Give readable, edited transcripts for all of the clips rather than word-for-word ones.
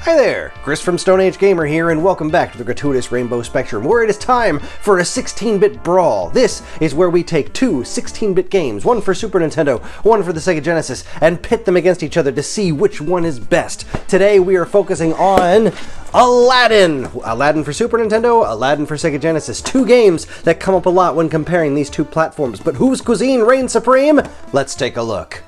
Hi there, Chris from Stone Age Gamer here, and welcome back to the gratuitous Rainbow Spectrum, where it is time for a 16-bit brawl. This is where we take two 16-bit games, one for Super Nintendo, one for the Sega Genesis, and pit them against each other to see which one is best. Today we are focusing on Aladdin! Aladdin for Super Nintendo, Aladdin for Sega Genesis. Two games that come up a lot when comparing these two platforms, but whose cuisine reigns supreme? Let's take a look.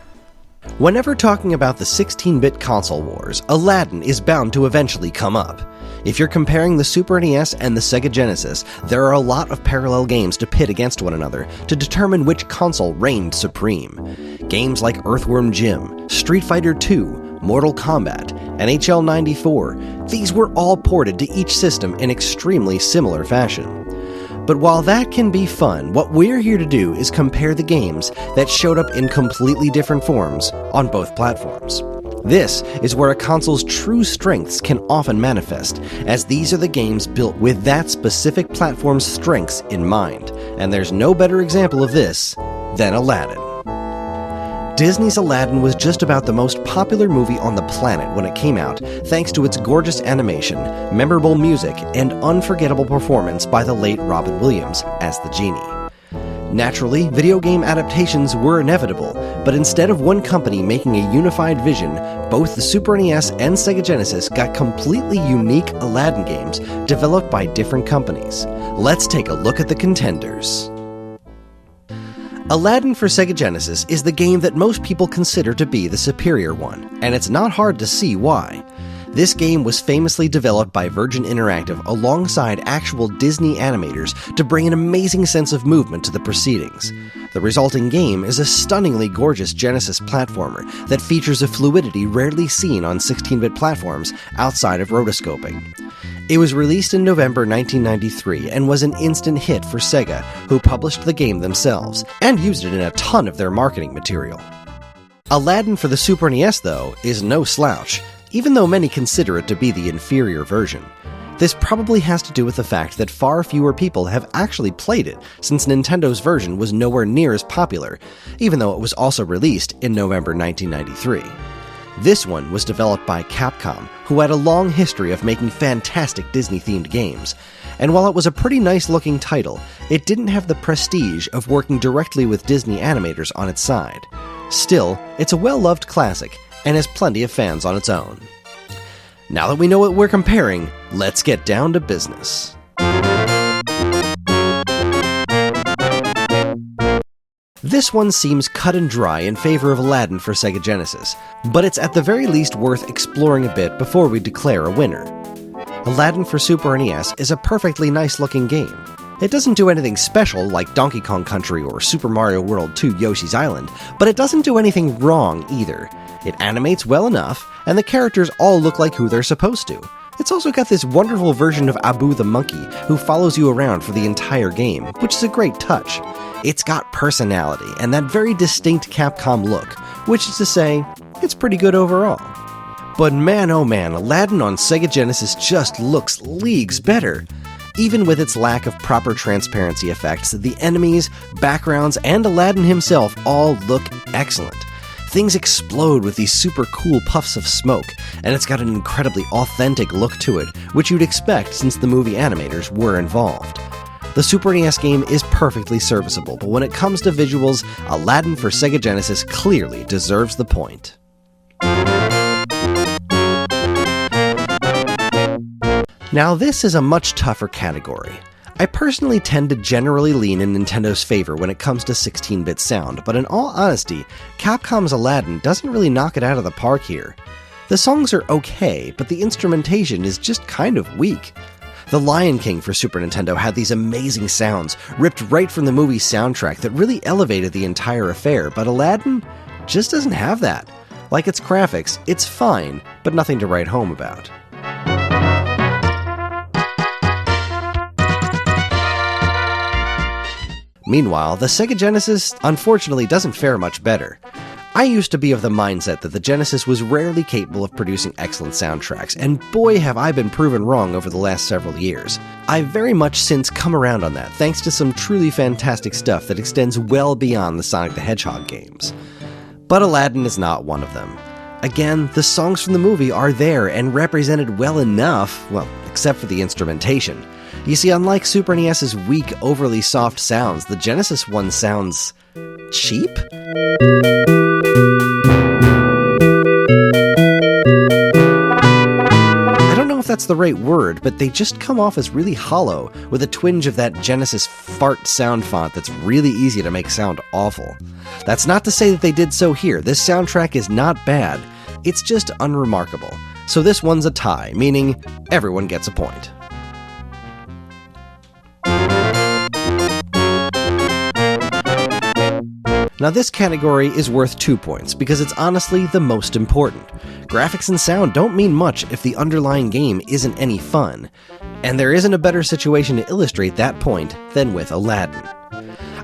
Whenever talking about the 16-bit console wars, Aladdin is bound to eventually come up. If you're comparing the Super NES and the Sega Genesis, there are a lot of parallel games to pit against one another to determine which console reigned supreme. Games like Earthworm Jim, Street Fighter II, Mortal Kombat, NHL 94, these were all ported to each system in extremely similar fashion. But while that can be fun, what we're here to do is compare the games that showed up in completely different forms on both platforms. This is where a console's true strengths can often manifest, as these are the games built with that specific platform's strengths in mind, and there's no better example of this than Aladdin. Disney's Aladdin was just about the most popular movie on the planet when it came out, thanks to its gorgeous animation, memorable music, and unforgettable performance by the late Robin Williams as the genie. Naturally, video game adaptations were inevitable, but instead of one company making a unified vision, both the Super NES and Sega Genesis got completely unique Aladdin games developed by different companies. Let's take a look at the contenders. Aladdin for Sega Genesis is the game that most people consider to be the superior one, and it's not hard to see why. This game was famously developed by Virgin Interactive alongside actual Disney animators to bring an amazing sense of movement to the proceedings. The resulting game is a stunningly gorgeous Genesis platformer that features a fluidity rarely seen on 16-bit platforms outside of rotoscoping. It was released in November 1993 and was an instant hit for Sega, who published the game themselves, and used it in a ton of their marketing material. Aladdin for the Super NES, though, is no slouch, even though many consider it to be the inferior version. This probably has to do with the fact that far fewer people have actually played it, since Nintendo's version was nowhere near as popular, even though it was also released in November 1993. This one was developed by Capcom, who had a long history of making fantastic Disney-themed games, and while it was a pretty nice-looking title, it didn't have the prestige of working directly with Disney animators on its side. Still, it's a well-loved classic, and has plenty of fans on its own. Now that we know what we're comparing, let's get down to business. This one seems cut and dry in favor of Aladdin for Sega Genesis, but it's at the very least worth exploring a bit before we declare a winner. Aladdin for Super NES is a perfectly nice-looking game. It doesn't do anything special like Donkey Kong Country or Super Mario World 2 Yoshi's Island, but it doesn't do anything wrong either. It animates well enough, and the characters all look like who they're supposed to. It's also got this wonderful version of Abu the monkey, who follows you around for the entire game, which is a great touch. It's got personality, and that very distinct Capcom look, which is to say, it's pretty good overall. But man oh man, Aladdin on Sega Genesis just looks leagues better. Even with its lack of proper transparency effects, the enemies, backgrounds, and Aladdin himself all look excellent. Things explode with these super cool puffs of smoke, and it's got an incredibly authentic look to it, which you'd expect since the movie animators were involved. The Super NES game is perfectly serviceable, but when it comes to visuals, Aladdin for Sega Genesis clearly deserves the point. Now this is a much tougher category. I personally tend to generally lean in Nintendo's favor when it comes to 16-bit sound, but in all honesty, Capcom's Aladdin doesn't really knock it out of the park here. The songs are okay, but the instrumentation is just kind of weak. The Lion King for Super Nintendo had these amazing sounds, ripped right from the movie's soundtrack that really elevated the entire affair, but Aladdin just doesn't have that. Like its graphics, it's fine, but nothing to write home about. Meanwhile, the Sega Genesis unfortunately doesn't fare much better. I used to be of the mindset that the Genesis was rarely capable of producing excellent soundtracks, and boy have I been proven wrong over the last several years. I've very much since come around on that, thanks to some truly fantastic stuff that extends well beyond the Sonic the Hedgehog games. But Aladdin is not one of them. Again, the songs from the movie are there and represented well enough, well, except for the instrumentation. You see, unlike Super NES's weak, overly soft sounds, the Genesis one sounds cheap? I don't know if that's the right word, but they just come off as really hollow, with a twinge of that Genesis fart sound font that's really easy to make sound awful. That's not to say that they did so here. This soundtrack is not bad. It's just unremarkable. So this one's a tie, meaning everyone gets a point. Now this category is worth 2 points, because it's honestly the most important. Graphics and sound don't mean much if the underlying game isn't any fun. And there isn't a better situation to illustrate that point than with Aladdin.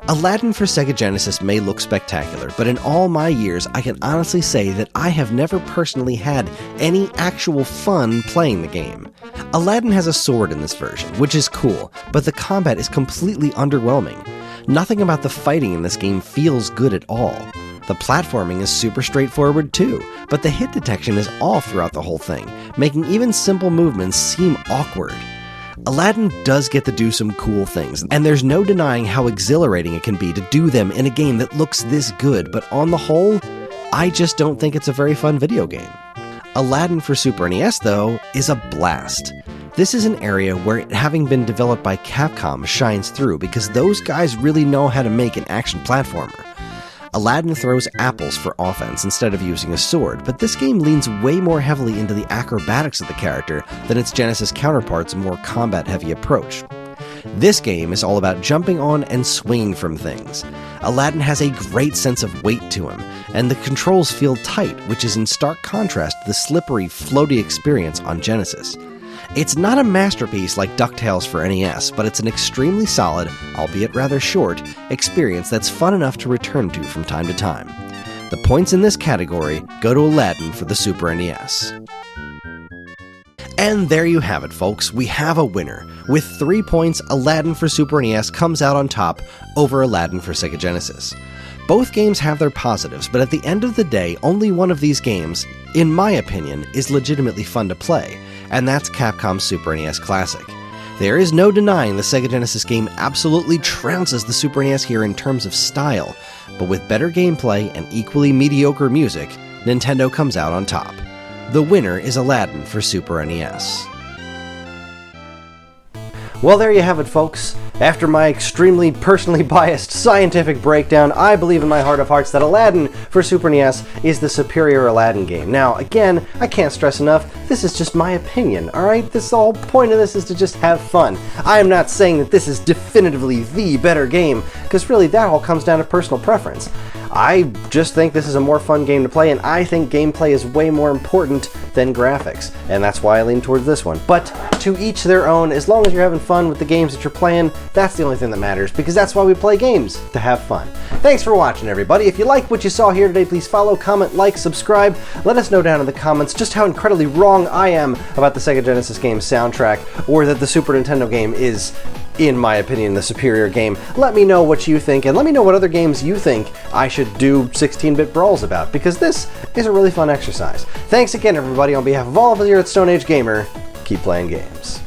Aladdin for Sega Genesis may look spectacular, but in all my years, I can honestly say that I have never personally had any actual fun playing the game. Aladdin has a sword in this version, which is cool, but the combat is completely underwhelming. Nothing about the fighting in this game feels good at all. The platforming is super straightforward too, but the hit detection is off throughout the whole thing, making even simple movements seem awkward. Aladdin does get to do some cool things, and there's no denying how exhilarating it can be to do them in a game that looks this good, but on the whole, I just don't think it's a very fun video game. Aladdin for Super NES, though, is a blast. This is an area where it having been developed by Capcom shines through, because those guys really know how to make an action platformer. Aladdin throws apples for offense instead of using a sword, but this game leans way more heavily into the acrobatics of the character than its Genesis counterpart's more combat-heavy approach. This game is all about jumping on and swinging from things. Aladdin has a great sense of weight to him, and the controls feel tight, which is in stark contrast to the slippery, floaty experience on Genesis. It's not a masterpiece like DuckTales for NES, but it's an extremely solid, albeit rather short, experience that's fun enough to return to from time to time. The points in this category go to Aladdin for the Super NES. And there you have it, folks. We have a winner. With 3 points, Aladdin for Super NES comes out on top over Aladdin for Sega Genesis. Both games have their positives, but at the end of the day, only one of these games, in my opinion, is legitimately fun to play, and that's Capcom's Super NES Classic. There is no denying the Sega Genesis game absolutely trounces the Super NES here in terms of style, but with better gameplay and equally mediocre music, Nintendo comes out on top. The winner is Aladdin for Super NES. Well, there you have it, folks. After my extremely personally biased scientific breakdown, I believe in my heart of hearts that Aladdin for Super NES is the superior Aladdin game. Now, again, I can't stress enough, this is just my opinion, alright? The whole point of this is to just have fun. I am not saying that this is definitively the better game, because really that all comes down to personal preference. I just think this is a more fun game to play, and I think gameplay is way more important than graphics, and that's why I lean towards this one. But to each their own. As long as you're having fun with the games that you're playing, that's the only thing that matters, because that's why we play games, to have fun. Thanks for watching, everybody. If you like what you saw here today, please follow, comment, like, subscribe. Let us know down in the comments just how incredibly wrong I am about the Sega Genesis game soundtrack, or that the Super Nintendo game is, in my opinion, the superior game. Let me know what you think, and let me know what other games you think I should do 16-bit brawls about, because this is a really fun exercise. Thanks again, everybody. On behalf of all of us here at Stone Age Gamer, keep playing games.